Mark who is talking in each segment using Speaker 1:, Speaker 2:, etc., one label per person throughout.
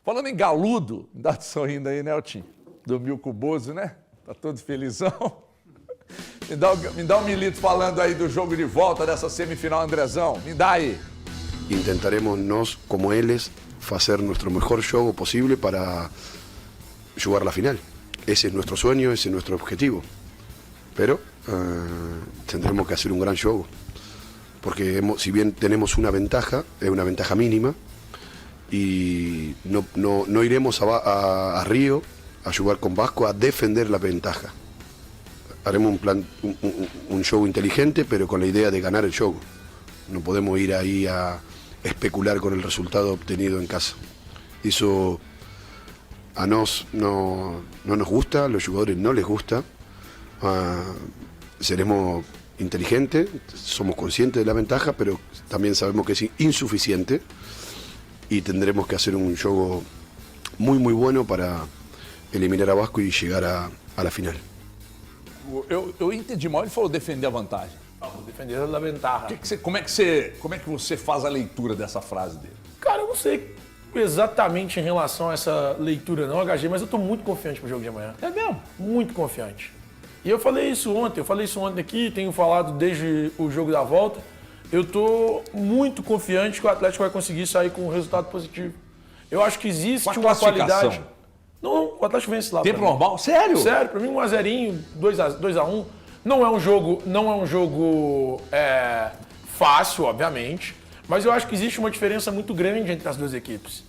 Speaker 1: Falando em galudo, dá de sorrindo aí, né, Tim? Do Milko Bozo, né? Tá todo felizão. Me dá um Milito falando aí do jogo de volta dessa semifinal, Andrezão. Me dá aí.
Speaker 2: Intentaremos nós, como eles, fazer nosso melhor jogo possível para jugar a final. Esse é nosso sonho, esse é nosso objetivo. Pero tendremos que hacer un gran juego. Porque si bien tenemos una ventaja, es una ventaja mínima, y no iremos a Río a jugar con Vasco a defender la ventaja. Haremos un juego inteligente, pero con la idea de ganar el juego. No podemos ir ahí a especular con el resultado obtenido en casa. Eso a nos no nos gusta, a los jugadores no les gusta. Seremos inteligentes, somos conscientes de la ventaja, pero también sabemos que es insuficiente y tendremos que hacer un juego muy muy bueno para eliminar a Vasco y llegar a la final.
Speaker 1: Eu entendi mal, ele falou defender a vantagem.
Speaker 3: Defender a ventaja.
Speaker 1: Como é que você faz a leitura dessa frase dele?
Speaker 3: Cara, eu não sei exatamente em relação a essa leitura não, HG, mas eu tô muito confiante pro jogo de amanhã.
Speaker 1: É mesmo?
Speaker 3: Muito confiante. E eu falei isso ontem aqui, tenho falado desde o jogo da volta. Eu tô muito confiante que o Atlético vai conseguir sair com um resultado positivo. Eu acho que existe uma qualidade. Não, o Atlético vence lá.
Speaker 1: Tempo normal? Sério?
Speaker 3: Sério, pra mim 1-0, 2-1. Não é um jogo fácil, obviamente, mas eu acho que existe uma diferença muito grande entre as duas equipes.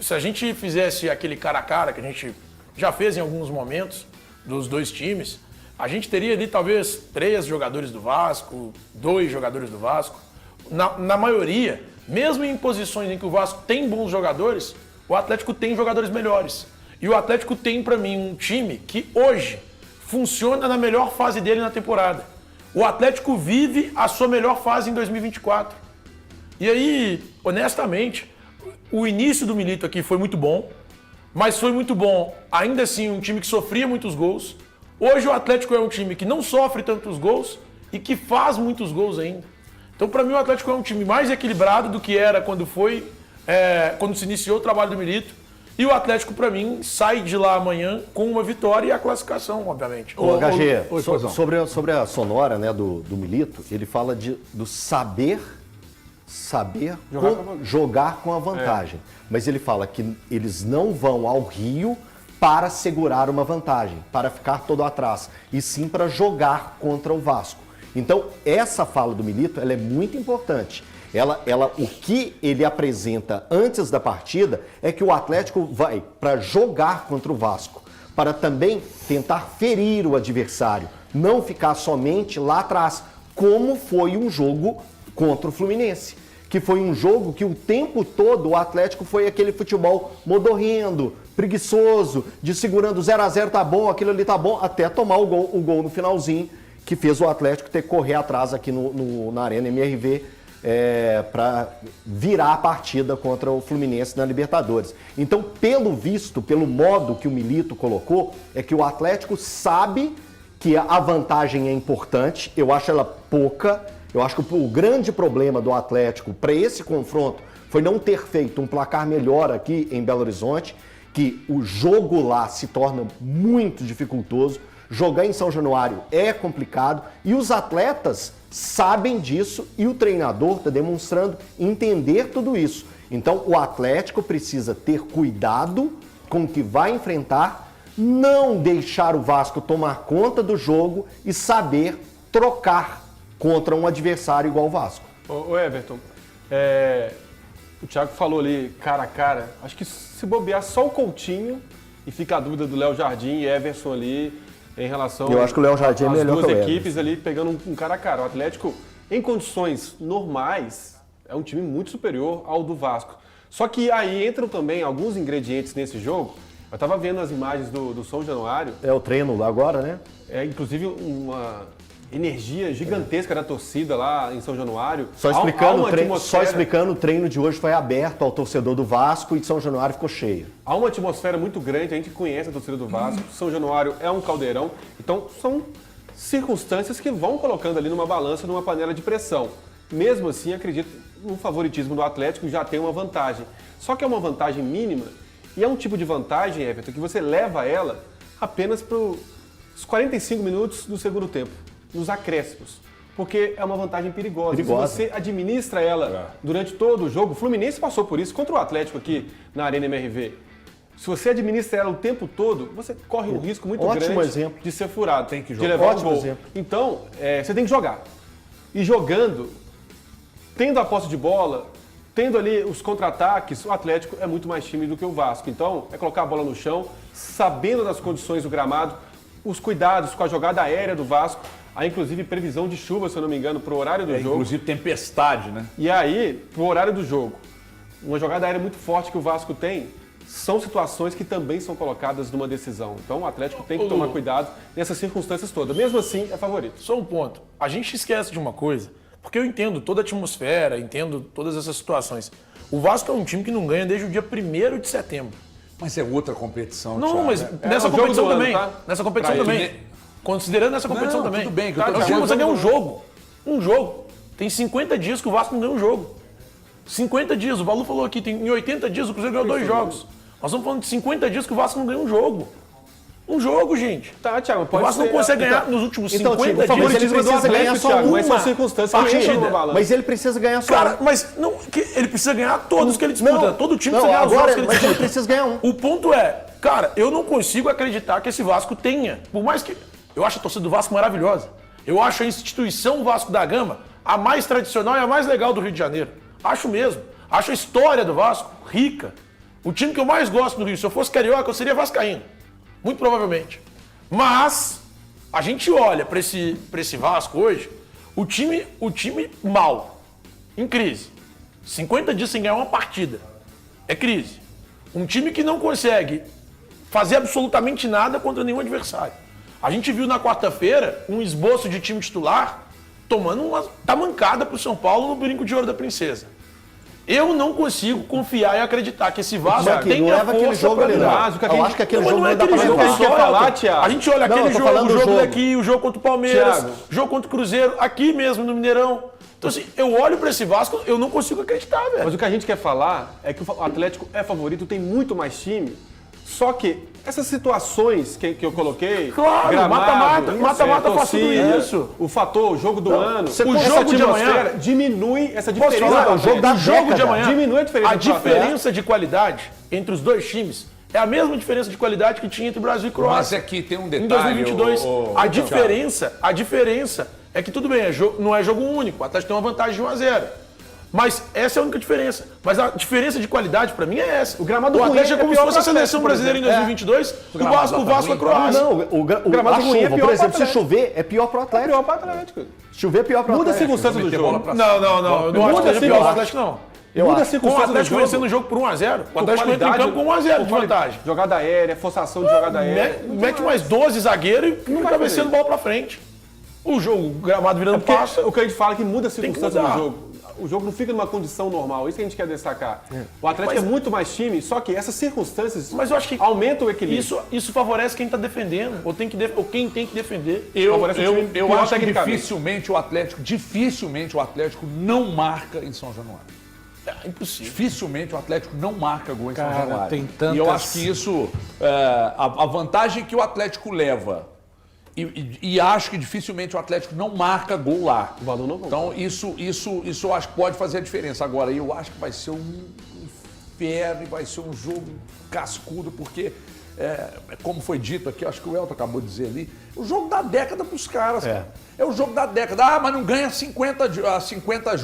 Speaker 3: Se a gente fizesse aquele cara a cara que a gente já fez em alguns momentos dos dois times, a gente teria ali talvez 3 jogadores do Vasco, 2 jogadores do Vasco. Na maioria, mesmo em posições em que o Vasco tem bons jogadores, o Atlético tem jogadores melhores. E o Atlético tem, pra mim, um time que hoje funciona na melhor fase dele na temporada. O Atlético vive a sua melhor fase em 2024. E aí, honestamente, o início do Milito aqui foi muito bom, mas foi muito bom, ainda assim, um time que sofria muitos gols. Hoje o Atlético é um time que não sofre tantos gols e que faz muitos gols ainda. Então, para mim, o Atlético é um time mais equilibrado do que era quando se iniciou o trabalho do Milito. E o Atlético, para mim, sai de lá amanhã com uma vitória e a classificação, obviamente.
Speaker 4: O HG, sobre a sonora, né, do Milito, ele fala do saber jogar com a vantagem. Mas ele fala que eles não vão ao Rio para segurar uma vantagem, para ficar todo atrás, e sim para jogar contra o Vasco. Então, essa fala do Milito, ela é muito importante. O que ele apresenta antes da partida é que o Atlético vai para jogar contra o Vasco, para também tentar ferir o adversário, não ficar somente lá atrás, como foi um jogo contra o Fluminense, que foi um jogo que o tempo todo o Atlético foi aquele futebol modorrendo, preguiçoso, de segurando 0-0 tá bom, aquilo ali tá bom, até tomar o gol no finalzinho, que fez o Atlético ter que correr atrás aqui na Arena MRV, para virar a partida contra o Fluminense na Libertadores. Então, pelo visto, pelo modo que o Milito colocou, é que o Atlético sabe que a vantagem é importante, eu acho ela pouca, eu acho que o grande problema do Atlético para esse confronto foi não ter feito um placar melhor aqui em Belo Horizonte, que o jogo lá se torna muito dificultoso, jogar em São Januário é complicado e os atletas sabem disso e o treinador está demonstrando entender tudo isso. Então o Atlético precisa ter cuidado com o que vai enfrentar, não deixar o Vasco tomar conta do jogo e saber trocar contra um adversário igual o Vasco.
Speaker 5: Ô Everton, o Thiago falou ali cara a cara, acho que se bobear só o Coutinho e fica a dúvida do Léo Jardim e Everson ali, em relação
Speaker 4: eu acho que o Léo Jardim é melhor
Speaker 5: duas
Speaker 4: que o
Speaker 5: equipes ali pegando um cara a cara. O Atlético, em condições normais, é um time muito superior ao do Vasco. Só que aí entram também alguns ingredientes nesse jogo. Eu estava vendo as imagens do São Januário.
Speaker 4: É o treino agora, né?
Speaker 5: Inclusive uma energia gigantesca da torcida lá em São Januário.
Speaker 4: Só explicando, o treino de hoje foi aberto ao torcedor do Vasco e de São Januário ficou cheio.
Speaker 5: Há uma atmosfera muito grande, a gente conhece a torcida do Vasco, São Januário é um caldeirão, então são circunstâncias que vão colocando ali numa balança, numa panela de pressão. Mesmo assim, acredito no favoritismo do Atlético, já tem uma vantagem. Só que é uma vantagem mínima E é um tipo de vantagem, Everton, que você leva ela apenas para os 45 minutos do segundo tempo, nos acréscimos. Porque é uma vantagem perigosa. Se você administra ela durante todo o jogo, o Fluminense passou por isso contra o Atlético aqui na Arena MRV. Se você administra ela o tempo todo, você corre um risco muito grande de ser furado,
Speaker 1: Tem que
Speaker 5: de
Speaker 1: jogar.
Speaker 5: levar o gol. Então, você tem que jogar. E jogando, tendo a posse de bola, tendo ali os contra-ataques, o Atlético é muito mais time do que o Vasco. Então, é colocar a bola no chão, sabendo das condições do gramado, os cuidados com a jogada aérea do Vasco. Há, inclusive, previsão de chuva, se eu não me engano, para o horário do jogo.
Speaker 1: Inclusive tempestade, né?
Speaker 5: E aí, para o horário do jogo, uma jogada aérea muito forte que o Vasco tem, são situações que também são colocadas numa decisão. Então, o Atlético tem que tomar cuidado nessas circunstâncias todas. Mesmo assim, é favorito.
Speaker 3: Só um ponto. A gente esquece de uma coisa, porque eu entendo toda a atmosfera, entendo todas essas situações. O Vasco é um time que não ganha desde o dia 1º de setembro.
Speaker 1: Mas é outra competição,
Speaker 3: Não,
Speaker 1: Thiago.
Speaker 3: mas
Speaker 5: É
Speaker 3: nessa
Speaker 5: o jogo
Speaker 3: competição
Speaker 5: do ano,
Speaker 3: também.
Speaker 5: tá?
Speaker 3: Nessa competição
Speaker 5: Pra
Speaker 3: também.
Speaker 5: ele.
Speaker 3: Considerando essa competição
Speaker 1: Não,
Speaker 3: também.
Speaker 1: tudo bem, que eu tô
Speaker 3: O
Speaker 1: dizendo.
Speaker 3: time consegue ganhar um jogo. Um jogo. Tem 50 dias que o Vasco não ganha um jogo. 50 dias. O Valu falou aqui, em 80 dias o Cruzeiro ganhou 2 jogos. Nós estamos falando de 50 dias que o Vasco não ganha um jogo. Um jogo, gente.
Speaker 5: Tá, Thiago,
Speaker 3: O
Speaker 5: pode
Speaker 3: Vasco
Speaker 5: ser.
Speaker 3: não consegue ganhar nos últimos 50
Speaker 4: Tiago, o
Speaker 3: dias.
Speaker 4: favoritismo ele precisa ganhar só
Speaker 5: Thiago, mas são
Speaker 4: uma
Speaker 5: circunstâncias que entram numa balança.
Speaker 4: Mas ele precisa ganhar só
Speaker 3: Cara, mas não, ele precisa ganhar todos que ele disputa. Todo time precisa ganhar os
Speaker 4: agora,
Speaker 3: jogos que ele
Speaker 4: mas ele
Speaker 3: disputa.
Speaker 4: precisa ganhar um.
Speaker 3: O ponto é, cara, eu não consigo acreditar que esse Vasco tenha. Por mais que. Eu acho a torcida do Vasco maravilhosa. Eu acho a instituição Vasco da Gama a mais tradicional e a mais legal do Rio de Janeiro. Acho mesmo. Acho a história do Vasco rica. O time que eu mais gosto no Rio. Se eu fosse carioca, eu seria vascaíno. Muito provavelmente. Mas a gente olha para esse Vasco hoje, o time mal, em crise. 50 dias sem ganhar uma partida. É crise. Um time que não consegue fazer absolutamente nada contra nenhum adversário. A gente viu na quarta-feira um esboço de time titular tomando uma tamancada pro São Paulo no Brinco de Ouro da Princesa. Eu não consigo confiar e acreditar que esse Vasco
Speaker 4: Mas
Speaker 3: tenha
Speaker 4: não leva aquele
Speaker 3: força
Speaker 4: jogo
Speaker 3: pra
Speaker 4: ali,
Speaker 3: virar.
Speaker 4: não. Eu acho que aquele
Speaker 3: Não, mas
Speaker 4: jogo
Speaker 3: não é
Speaker 4: não dá
Speaker 3: aquele
Speaker 4: pra
Speaker 3: jogo
Speaker 4: levar.
Speaker 3: só,
Speaker 5: quer falar,
Speaker 3: Elton.
Speaker 5: Thiago?
Speaker 3: A gente olha
Speaker 4: Não,
Speaker 3: aquele
Speaker 4: eu tô
Speaker 3: jogo,
Speaker 4: falando
Speaker 3: o
Speaker 4: do
Speaker 3: jogo
Speaker 4: jogo.
Speaker 3: daqui, o jogo contra o Palmeiras,
Speaker 5: Thiago.
Speaker 3: o jogo contra o Cruzeiro, aqui mesmo no Mineirão. Então assim, eu olho pra esse Vasco, eu não consigo acreditar, velho.
Speaker 5: Mas o que a gente quer falar é que o Atlético é favorito, tem muito mais time. Só que essas situações que eu coloquei,
Speaker 3: Claro,
Speaker 5: gramado,
Speaker 3: mata-mata faz tudo
Speaker 5: torcida,
Speaker 3: isso.
Speaker 5: o fator, o jogo do ano,
Speaker 3: o
Speaker 5: essa
Speaker 3: jogo de
Speaker 5: atmosfera
Speaker 3: amanhã-
Speaker 5: diminui essa
Speaker 3: Posso
Speaker 5: diferença.
Speaker 3: falar?
Speaker 5: do
Speaker 3: O jogo
Speaker 5: Atlético.
Speaker 3: de amanhã,
Speaker 5: diminui a diferença.
Speaker 3: a
Speaker 5: do Atlético.
Speaker 3: diferença de qualidade entre os dois times é a mesma diferença de qualidade que tinha entre Brasil e
Speaker 1: Mas
Speaker 3: Croácia.
Speaker 1: aqui tem um
Speaker 3: Em
Speaker 1: detalhe.
Speaker 3: 2022, a
Speaker 1: Então,
Speaker 3: diferença é que tudo bem, não é jogo único, o Atlético tem uma vantagem de 1-0. Mas essa é a única diferença. Mas a diferença de qualidade pra mim é essa.
Speaker 5: O gramado
Speaker 3: o
Speaker 5: ruim
Speaker 3: Atlético é
Speaker 5: é
Speaker 3: como se
Speaker 5: pior
Speaker 3: fosse a
Speaker 5: pro
Speaker 3: seleção
Speaker 5: Atlético, por
Speaker 3: brasileira em
Speaker 5: exemplo.
Speaker 3: 2022, o Vasco é a Croácia.
Speaker 4: Não,
Speaker 5: gramado
Speaker 4: a
Speaker 5: ruim é
Speaker 4: chuva,
Speaker 5: pior
Speaker 4: por exemplo,
Speaker 5: pro
Speaker 4: se chover, é pior pro
Speaker 5: É
Speaker 4: Atlético.
Speaker 5: pior para o Atlético.
Speaker 4: Se chover, é pior pro
Speaker 5: Muda a
Speaker 4: Atlético.
Speaker 5: circunstância do
Speaker 1: meter bola
Speaker 5: jogo.
Speaker 1: pra
Speaker 3: Não, eu não acho que seja pior o Atlético, não.
Speaker 4: Eu
Speaker 5: Muda a
Speaker 4: acho.
Speaker 3: Com o
Speaker 5: circunstância do
Speaker 3: Atlético
Speaker 5: jogo.
Speaker 3: vencendo o jogo por 1-0, o
Speaker 5: por
Speaker 3: Atlético entra em campo com 1-0 de vantagem.
Speaker 5: Jogada aérea, forçação de jogada aérea.
Speaker 3: Mete mais 12 zagueiros e
Speaker 5: vai
Speaker 3: fica
Speaker 5: fazer
Speaker 3: vencendo
Speaker 5: isso.
Speaker 3: bola pra frente. O jogo, o gramado virando
Speaker 5: Porque
Speaker 3: passo.
Speaker 5: o que a gente fala é que muda a
Speaker 3: que
Speaker 5: circunstância do
Speaker 3: mudar.
Speaker 5: jogo. O jogo não fica numa condição normal, isso que a gente quer destacar. O Atlético
Speaker 3: Mas-
Speaker 5: é muito mais time, só que essas circunstâncias
Speaker 3: Mas eu acho que
Speaker 5: aumentam o equilíbrio.
Speaker 3: isso favorece quem tá defendendo, ou quem tem que defender.
Speaker 5: Favorece o time
Speaker 1: Eu
Speaker 5: pior
Speaker 1: acho que
Speaker 5: tecnicamente.
Speaker 1: dificilmente o Atlético não marca em São Januário.
Speaker 3: É impossível.
Speaker 1: Dificilmente o Atlético não marca gol em São
Speaker 6: Cara,
Speaker 1: Januário.
Speaker 6: tem tantas-
Speaker 1: E eu acho que isso, a vantagem que o Atlético leva, e acho que dificilmente o Atlético não marca gol lá.
Speaker 5: O Valu não
Speaker 1: Então isso eu acho que pode fazer a diferença. Agora, eu acho que vai ser um inferno, vai ser um jogo cascudo, porque, como foi dito aqui, acho que o Elton acabou de dizer ali, o jogo da década pros caras. cara. É o jogo da década. Ah, mas não ganha 50 jogos,
Speaker 3: 50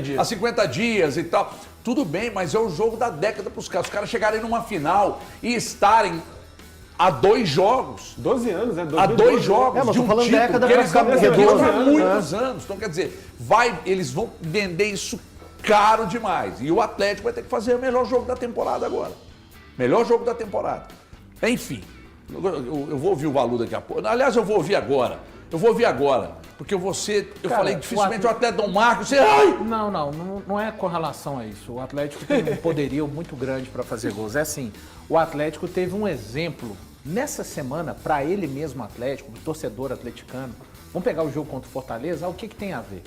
Speaker 3: dias.
Speaker 1: há 50 dias e tal. Tudo bem, mas é o jogo da década pros caras. Os caras chegarem numa final e estarem há 2 jogos.
Speaker 5: 12 anos, né?
Speaker 1: Há 2 jogos
Speaker 4: mas
Speaker 1: de
Speaker 4: tô
Speaker 1: um
Speaker 4: falando
Speaker 1: título
Speaker 4: década
Speaker 1: que
Speaker 4: pra
Speaker 1: eles
Speaker 4: cá,
Speaker 1: não
Speaker 4: porque
Speaker 1: conseguiram
Speaker 4: 12
Speaker 1: há
Speaker 4: anos,
Speaker 1: muitos anos. Então, quer dizer, eles vão vender isso caro demais. E o Atlético vai ter que fazer o melhor jogo da temporada agora. Melhor jogo da temporada. Enfim, eu vou ouvir o Valu daqui a pouco. Aliás, eu vou ouvir agora. Porque eu falei dificilmente o Atlético não marca. Você, ai!
Speaker 6: Não é com relação a isso. O Atlético tem um poderio muito grande para fazer gols. É assim, o Atlético teve um exemplo nessa semana para ele mesmo, Atlético, o torcedor atleticano. Vamos pegar o jogo contra o Fortaleza, o que tem a ver?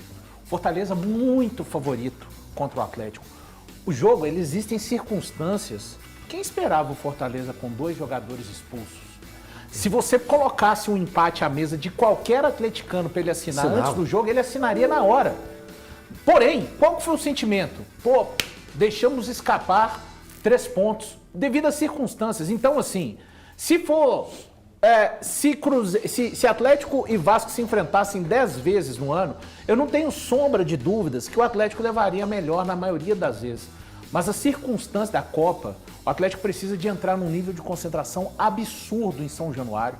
Speaker 6: Fortaleza muito favorito contra o Atlético. O jogo, existem circunstâncias Quem esperava o Fortaleza com 2 jogadores expulsos? Se você colocasse um empate à mesa de qualquer atleticano para ele assinar antes do jogo, ele assinaria na hora. Porém, qual que foi o sentimento? Pô, deixamos escapar 3 pontos devido às circunstâncias. Então, assim, se for... se Atlético e Vasco se enfrentassem 10 vezes no ano, eu não tenho sombra de dúvidas que o Atlético levaria melhor na maioria das vezes. Mas a circunstância da Copa, o Atlético precisa de entrar num nível de concentração absurdo em São Januário.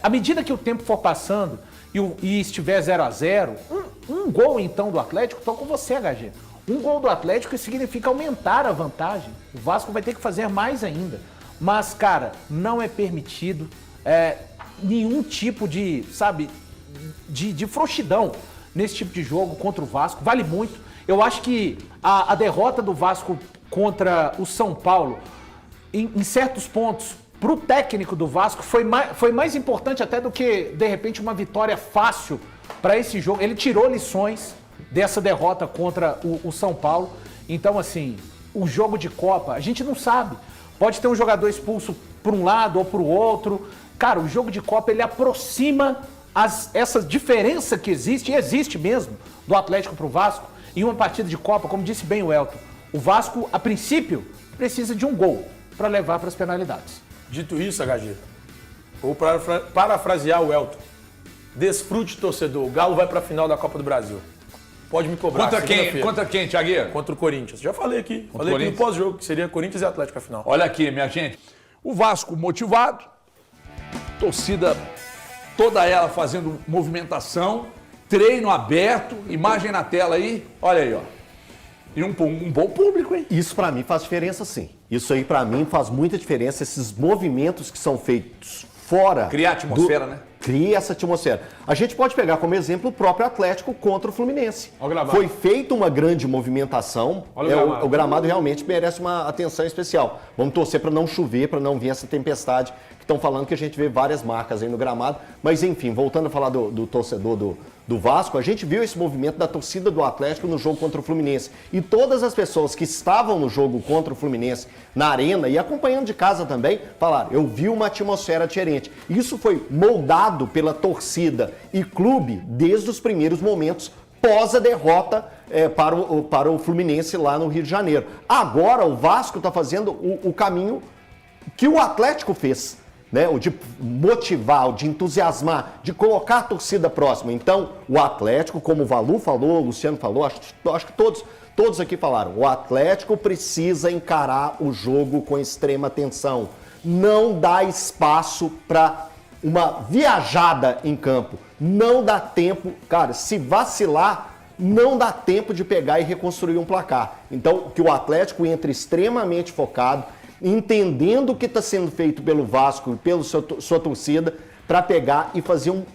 Speaker 6: À medida que o tempo for passando e estiver 0-0, um gol então do Atlético, tô com você, HG. Um gol do Atlético significa aumentar a vantagem. O Vasco vai ter que fazer mais ainda. Mas, cara, não é permitido nenhum tipo de, sabe, de frouxidão nesse tipo de jogo contra o Vasco. Vale muito. Eu acho que a derrota do Vasco contra o São Paulo, em certos pontos, para o técnico do Vasco, foi mais importante até do que, de repente, uma vitória fácil para esse jogo. Ele tirou lições dessa derrota contra o São Paulo. Então, assim, o jogo de Copa, a gente não sabe. Pode ter um jogador expulso por um lado ou por outro. Cara, o jogo de Copa, ele aproxima essa diferença que existe, e existe mesmo, do Atlético para o Vasco. Em uma partida de Copa, como disse bem o Elton, o Vasco, a princípio, precisa de um gol para levar para as penalidades.
Speaker 3: Dito isso, HG, vou parafrasear o Elton. Desfrute, torcedor. O Galo vai para a final da Copa do Brasil. Pode me cobrar.
Speaker 1: Contra quem, Thiagueiro?
Speaker 3: Contra o Corinthians. Já falei aqui.
Speaker 1: Contra
Speaker 3: Falei aqui no pós-jogo, que seria Corinthians e Atlético a final.
Speaker 1: Olha aqui, minha gente. O Vasco motivado, torcida toda ela fazendo movimentação, treino aberto, imagem na tela aí. Olha aí, ó. E um bom público, hein?
Speaker 4: Isso para mim faz diferença, sim. Isso aí para mim faz muita diferença. Esses movimentos que são feitos fora...
Speaker 1: Criar atmosfera, né?
Speaker 4: Cria essa atmosfera. A gente pode pegar como exemplo o próprio Atlético contra o Fluminense.
Speaker 5: Olha o gramado.
Speaker 4: Foi feita uma grande movimentação.
Speaker 5: Olha o gramado.
Speaker 4: O gramado realmente merece uma atenção especial. Vamos torcer para não chover, para não vir essa tempestade que estão falando, que a gente vê várias marcas aí no gramado. Mas enfim, voltando a falar do torcedor do Vasco, a gente viu esse movimento da torcida do Atlético no jogo contra o Fluminense. E todas as pessoas que estavam no jogo contra o Fluminense na arena e acompanhando de casa também, falaram, eu vi uma atmosfera diferente. Isso foi moldado pela torcida e clube desde os primeiros momentos pós a derrota para o Fluminense lá no Rio de Janeiro. Agora o Vasco está fazendo o caminho que o Atlético fez, né? O de motivar, o de entusiasmar, de colocar a torcida próxima. Então, o Atlético, como o Valu falou, o Luciano falou, acho que todos aqui falaram, o Atlético precisa encarar o jogo com extrema atenção. Não dá espaço para uma viajada em campo. Não dá tempo, cara, se vacilar, não dá tempo de pegar e reconstruir um placar. Então, que o Atlético entre extremamente focado, entendendo o que está sendo feito pelo Vasco e pela sua torcida, para pegar e fazer o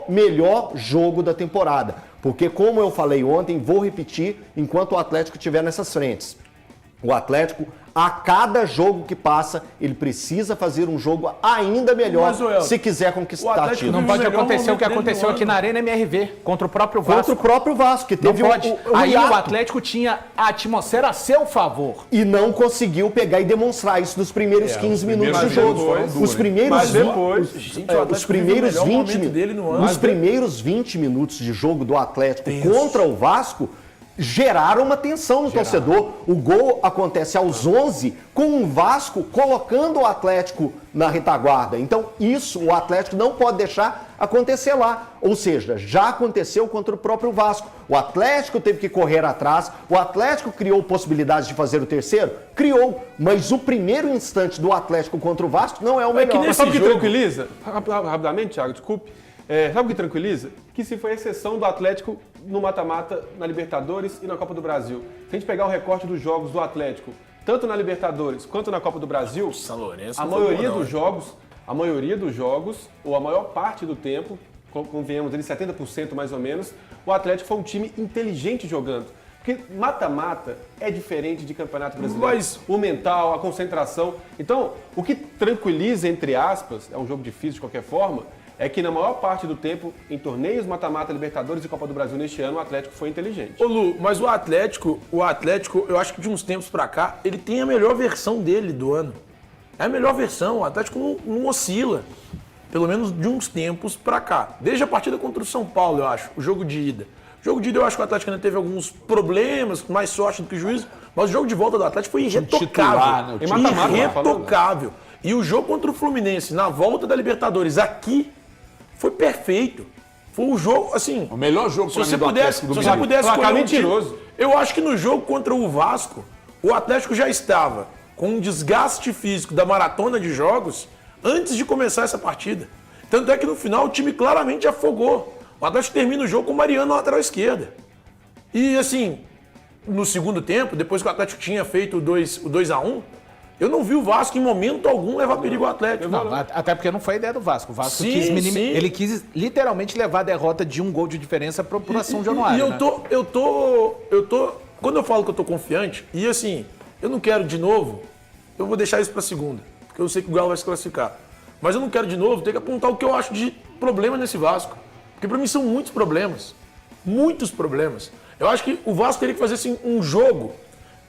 Speaker 4: melhor jogo da temporada. Porque, como eu falei ontem, vou repetir enquanto o Atlético estiver nessas frentes. O Atlético, a cada jogo que passa, ele precisa fazer um jogo ainda melhor se quiser conquistar título.
Speaker 6: Não pode acontecer o que aconteceu aqui na Arena MRV, contra o próprio Vasco.
Speaker 4: Contra o próprio Vasco, que teve
Speaker 6: não pode. Aí
Speaker 4: hiato.
Speaker 6: o Atlético tinha a atmosfera a seu favor.
Speaker 4: E não conseguiu pegar e demonstrar isso nos primeiros 15 minutos do jogo. Os primeiros 20 minutos de jogo do Atlético contra o Vasco geraram uma tensão no torcedor. O gol acontece aos 11 com o Vasco colocando o Atlético na retaguarda. Então isso o Atlético não pode deixar acontecer lá. Ou seja, já aconteceu contra o próprio Vasco. O Atlético teve que correr atrás. O Atlético criou possibilidades de fazer o terceiro? Criou. Mas o primeiro instante do Atlético contra o Vasco não é o melhor.
Speaker 5: Mas sabe o que tranquiliza? Rapidamente, Thiago, desculpe. Sabe o que tranquiliza? Que se foi a exceção do Atlético no mata-mata, na Libertadores e na Copa do Brasil. Se a gente pegar o recorte dos jogos do Atlético, tanto na Libertadores quanto na Copa do Brasil, a maioria dos jogos, ou a maior parte do tempo, convenhamos ali 70% mais ou menos, o Atlético foi um time inteligente jogando. Porque mata-mata é diferente de Campeonato Brasileiro.
Speaker 3: Mas
Speaker 5: o mental, a concentração. Então, o que tranquiliza, entre aspas, é um jogo difícil de qualquer forma, é que na maior parte do tempo, em torneios mata-mata, Libertadores e Copa do Brasil neste ano, o Atlético foi inteligente.
Speaker 3: Ô Lu, mas o Atlético, eu acho que de uns tempos pra cá, ele tem a melhor versão dele do ano. É a melhor versão, o Atlético não oscila. Pelo menos de uns tempos pra cá. Desde a partida contra o São Paulo, eu acho, o jogo de ida. O jogo de ida eu acho que o Atlético ainda teve alguns problemas, mais sorte do que juízo, mas o jogo de volta do Atlético foi irretocável.
Speaker 1: Titular, né? O time
Speaker 5: mata-mata,
Speaker 3: Irretocável. E o jogo contra o Fluminense, na volta da Libertadores, aqui, foi perfeito. Foi um jogo, assim...
Speaker 1: O melhor jogo
Speaker 3: Se
Speaker 1: pra
Speaker 3: você
Speaker 1: mim do
Speaker 3: pudesse,
Speaker 1: Atlético
Speaker 3: se
Speaker 1: do
Speaker 3: você
Speaker 1: Mineiro.
Speaker 3: pudesse
Speaker 5: Placar
Speaker 3: escolher um time,
Speaker 5: mentiroso.
Speaker 3: eu acho que no jogo contra o Vasco, o Atlético já estava com um desgaste físico da maratona de jogos antes de começar essa partida. Tanto é que no final o time claramente afogou. O Atlético termina o jogo com o Mariano na lateral esquerda. E assim, no segundo tempo, depois que o Atlético tinha feito o 2-1, eu não vi o Vasco em momento algum levar perigo ao Atlético.
Speaker 6: Não, até porque não foi a ideia do Vasco. O Vasco
Speaker 3: Sim,
Speaker 6: quis
Speaker 3: sim.
Speaker 6: ele quis literalmente levar a derrota de um gol de diferença para o São Januário.
Speaker 3: E eu
Speaker 6: né?
Speaker 3: tô. Quando eu falo que eu tô confiante, e assim, eu não quero de novo, eu vou deixar isso pra segunda, porque eu sei que o Galo vai se classificar. Mas eu não quero de novo ter que apontar o que eu acho de problema nesse Vasco. Porque pra mim são muitos problemas. Muitos problemas. Eu acho que o Vasco teria que fazer assim, um jogo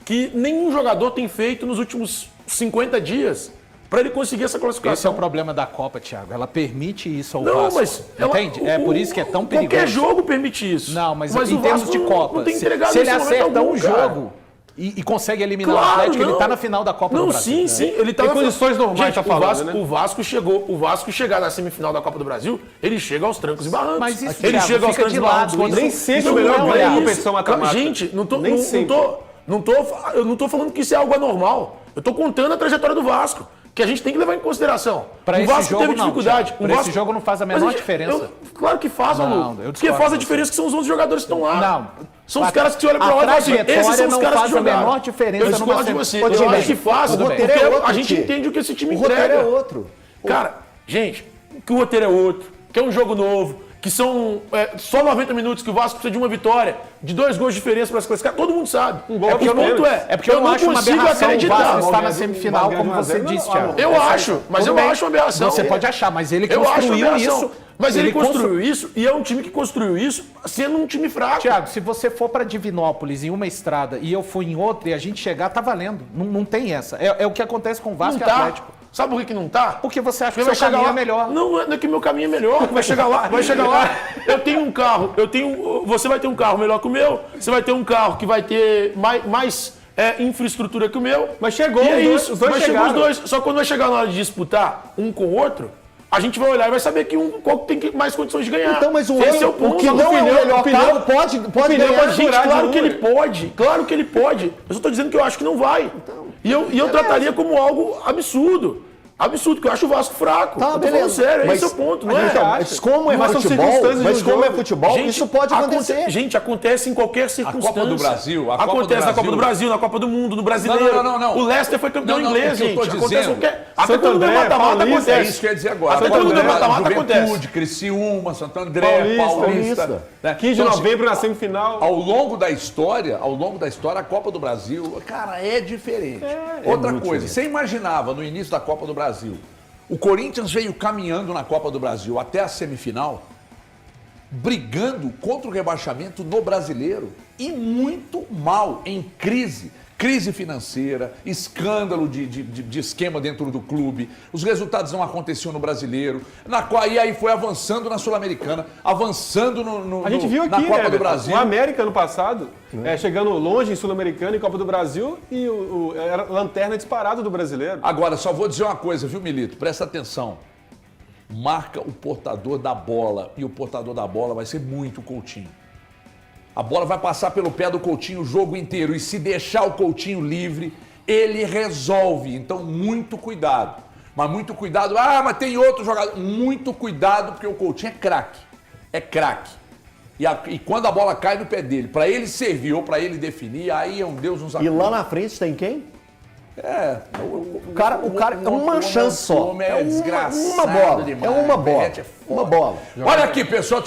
Speaker 3: que nenhum jogador tem feito nos últimos 50 dias para ele conseguir essa classificação.
Speaker 6: Esse é o problema da Copa, Thiago. Ela permite isso ao
Speaker 3: Não,
Speaker 6: Vasco.
Speaker 3: mas
Speaker 6: Entende? É por isso que é tão perigoso.
Speaker 3: Qualquer jogo permite isso.
Speaker 6: Não, mas
Speaker 3: o
Speaker 6: em termos
Speaker 3: Vasco
Speaker 6: de Copa,
Speaker 3: não tem
Speaker 6: se
Speaker 3: entregado
Speaker 6: ele
Speaker 3: nesse momento
Speaker 6: acerta
Speaker 3: algum,
Speaker 6: um
Speaker 3: cara.
Speaker 6: jogo e consegue eliminar o Atlético, ele tá na final da Copa do Brasil.
Speaker 3: Sim, sim. Ele tá
Speaker 5: Em
Speaker 3: na
Speaker 5: condições normais,
Speaker 3: Gente,
Speaker 5: tá falando,
Speaker 3: Vasco,
Speaker 5: né?
Speaker 3: o Vasco chegar na semifinal da Copa do Brasil, ele chega aos trancos e barrancos.
Speaker 6: Mas isso,
Speaker 3: ele
Speaker 6: Thiago,
Speaker 3: chega aos
Speaker 6: fica
Speaker 3: trancos
Speaker 6: de
Speaker 3: e barrancos.
Speaker 6: lado.
Speaker 3: contra-
Speaker 5: Nem sempre
Speaker 3: Não
Speaker 5: o melhor
Speaker 3: é
Speaker 5: ganha a
Speaker 3: isso.
Speaker 5: competição mata-mata.
Speaker 3: Gente,
Speaker 5: Nem sempre.
Speaker 3: eu não tô falando que isso é algo anormal. Eu tô contando a trajetória do Vasco, que a gente tem que levar em consideração.
Speaker 6: Pra
Speaker 3: o
Speaker 6: esse
Speaker 3: Vasco
Speaker 6: jogo,
Speaker 3: teve
Speaker 6: não,
Speaker 3: dificuldade.
Speaker 6: Thiago. Pra esse jogo não faz a
Speaker 3: Mas
Speaker 6: menor diferença.
Speaker 3: Claro que faz,
Speaker 6: Não,
Speaker 3: Lu.
Speaker 6: eu
Speaker 3: Porque
Speaker 6: discordo
Speaker 3: faz a
Speaker 6: de
Speaker 3: diferença que são os 11 jogadores que estão lá.
Speaker 6: Não.
Speaker 3: São os caras que você olha pra lá e fala assim, esses são os
Speaker 6: não
Speaker 3: caras
Speaker 6: faz
Speaker 3: que
Speaker 6: a
Speaker 3: jogaram.
Speaker 6: menor diferença
Speaker 3: Eu discordo de
Speaker 6: numa
Speaker 3: você.
Speaker 6: sem- Ô,
Speaker 3: Eu
Speaker 6: Timé,
Speaker 3: acho que faz,
Speaker 4: o
Speaker 3: porque
Speaker 4: roteiro é outro,
Speaker 3: a gente
Speaker 4: Ti.
Speaker 3: entende o que esse time
Speaker 4: O roteiro
Speaker 3: entrega.
Speaker 4: é outro.
Speaker 3: Cara, gente, que o roteiro é outro, que é um jogo novo, que são só 90 minutos que o Vasco precisa de uma vitória, de 2 gols de diferença para se classificar, todo mundo sabe.
Speaker 5: gol
Speaker 3: É
Speaker 5: é
Speaker 3: porque o ponto
Speaker 5: pênalti.
Speaker 6: É porque eu não acho uma
Speaker 3: consigo
Speaker 6: aberração o
Speaker 3: acreditar.
Speaker 6: Vasco estar na
Speaker 5: Mas
Speaker 6: semifinal,
Speaker 5: mas
Speaker 6: como você
Speaker 5: não,
Speaker 6: disse,
Speaker 5: não,
Speaker 6: Thiago.
Speaker 3: Eu acho, mas eu acho uma aberração.
Speaker 6: Você pode achar, mas ele
Speaker 3: Eu acho uma
Speaker 6: construiu
Speaker 3: aberração.
Speaker 6: isso.
Speaker 3: Mas ele construiu isso, e é um time que construiu isso sendo um time fraco.
Speaker 6: Thiago, se você for para Divinópolis em uma estrada e eu for em outra e a gente chegar, tá valendo. Não tem essa. É o que acontece com o Vasco
Speaker 3: Não
Speaker 6: e
Speaker 3: tá.
Speaker 6: Atlético.
Speaker 3: Sabe por que não tá?
Speaker 6: Porque você acha que
Speaker 3: Porque
Speaker 6: o seu caminho é melhor.
Speaker 3: Não é que meu caminho é melhor. Vai chegar lá. Eu tenho um carro, você vai ter um carro melhor que o meu, você vai ter um carro que vai ter mais infraestrutura que o meu.
Speaker 5: Mas chegou,
Speaker 3: E é
Speaker 5: os dois-
Speaker 3: isso.
Speaker 5: os dois
Speaker 3: Mas chegou os
Speaker 5: chegaram.
Speaker 3: dois. Só que quando vai chegar na hora de disputar um com o outro, a gente vai olhar e vai saber que qual que tem mais condições de ganhar.
Speaker 4: Então, mas o
Speaker 3: Esse é o
Speaker 4: outro,
Speaker 3: ponto.
Speaker 4: o que não é o melhor carro pode ganhar.
Speaker 3: Mas, gente,
Speaker 5: durar de
Speaker 3: claro
Speaker 5: um,
Speaker 3: que ele
Speaker 5: né?
Speaker 3: pode. Claro que ele pode. Eu só estou dizendo que eu acho que não vai. E eu trataria como algo absurdo. Absurdo, porque eu acho o Vasco fraco.
Speaker 4: Tá,
Speaker 3: eu tô
Speaker 4: beleza.
Speaker 3: falando sério,
Speaker 4: Mas-
Speaker 3: esse é o ponto, não
Speaker 4: Então,
Speaker 3: é?
Speaker 4: mas como é
Speaker 5: Mas são
Speaker 4: futebol,
Speaker 5: circunstâncias
Speaker 4: mas
Speaker 5: do
Speaker 4: como é
Speaker 5: jogo.
Speaker 4: futebol, isso pode acontecer.
Speaker 3: Gente, acontece em qualquer circunstância.
Speaker 1: Copa do Brasil, a Copa do
Speaker 3: acontece na Copa do
Speaker 1: Brasil.
Speaker 3: Brasil, na Copa do Mundo, no Brasileiro.
Speaker 1: Não.
Speaker 3: O Leicester foi campeão
Speaker 1: Não,
Speaker 3: inglês,
Speaker 1: o que eu
Speaker 3: gente.
Speaker 1: tô
Speaker 3: Acontece
Speaker 1: dizendo.
Speaker 3: qualquer... Até
Speaker 5: Santo
Speaker 3: quando
Speaker 5: André,
Speaker 3: no mata-mata
Speaker 5: Paulista,
Speaker 3: acontece.
Speaker 1: É isso que eu ia dizer agora.
Speaker 3: Até quando no
Speaker 1: Juventude,
Speaker 3: mata-mata acontece.
Speaker 1: Criciúma, Santo André, Paulista. Né?
Speaker 5: 15 de
Speaker 1: Então, assim,
Speaker 5: novembro na semifinal.
Speaker 1: Ao longo da história, a Copa do Brasil, cara, é diferente. Outra coisa, você imaginava no início da Copa do Brasil, o Corinthians veio caminhando na Copa do Brasil até a semifinal, brigando contra o rebaixamento no Brasileiro e muito mal, em crise financeira, escândalo de esquema dentro do clube, os resultados não aconteciam no Brasileiro, e aí foi avançando na Sul-Americana, avançando
Speaker 5: A gente viu
Speaker 1: na
Speaker 5: aqui,
Speaker 1: Copa
Speaker 5: né,
Speaker 1: do Brasil.
Speaker 5: o América ano passado, chegando longe em Sul-Americana e Copa do Brasil e era lanterna disparado do brasileiro.
Speaker 1: Agora, só vou dizer uma coisa, viu, Milito? Presta atenção. Marca o portador da bola, e o portador da bola vai ser muito o Coutinho. A bola vai passar pelo pé do Coutinho o jogo inteiro, e se deixar o Coutinho livre, ele resolve. Então, muito cuidado. Mas muito cuidado. Ah, mas tem outro jogador. Muito cuidado, porque o Coutinho é craque. É craque. E quando a bola cai no pé dele, para ele servir ou para ele definir, aí é um Deus nos
Speaker 4: E
Speaker 1: acuda.
Speaker 4: lá na frente tem quem?
Speaker 1: O
Speaker 4: cara é uma chance só.
Speaker 1: É desgraçado
Speaker 4: uma bola.
Speaker 1: demais.
Speaker 4: É uma bola.
Speaker 1: Mete, é foda.
Speaker 4: Uma bola.
Speaker 1: Olha aqui, pessoal.